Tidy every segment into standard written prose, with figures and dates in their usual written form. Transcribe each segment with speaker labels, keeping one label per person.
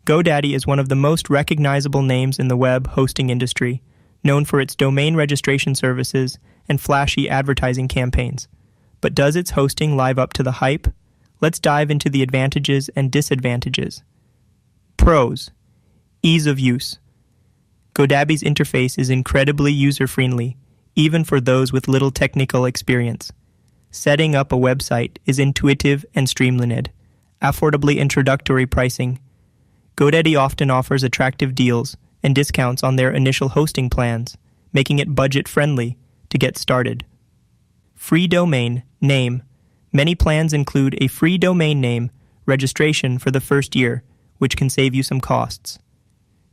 Speaker 1: GoDaddy is one of the most recognizable names in the web hosting industry, known for its domain registration services and flashy advertising campaigns. But does its hosting live up to the hype? Let's dive into the advantages and disadvantages. Pros: ease of use. GoDaddy's interface is incredibly user-friendly, even for those with little technical experience. Setting up a website is intuitive and streamlined. Affordably introductory pricing. GoDaddy often offers attractive deals and discounts on their initial hosting plans, making it budget-friendly to get started. Free domain name. Many plans include a free domain name registration for the first year, which can save you some costs.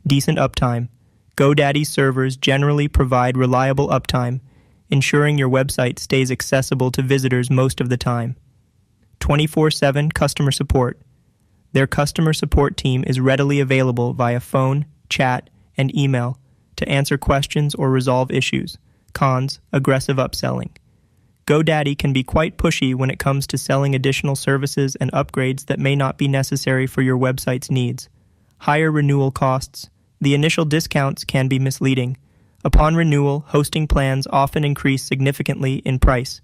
Speaker 1: Decent uptime. GoDaddy's servers generally provide reliable uptime, ensuring your website stays accessible to visitors most of the time. 24/7 customer support. Their customer support team is readily available via phone, chat, and email to answer questions or resolve issues. Cons: aggressive upselling. GoDaddy can be quite pushy when it comes to selling additional services and upgrades that may not be necessary for your website's needs. Higher renewal costs. The initial discounts can be misleading. Upon renewal, hosting plans often increase significantly in price.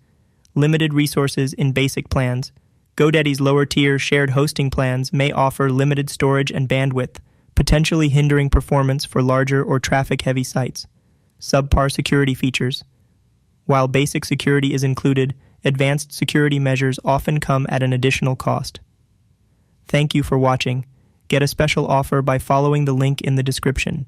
Speaker 1: Limited resources in basic plans. GoDaddy's lower-tier shared hosting plans may offer limited storage and bandwidth, potentially hindering performance for larger or traffic-heavy sites. Subpar security features. While basic security is included, advanced security measures often come at an additional cost. Thank you for watching. Get a special offer by following the link in the description.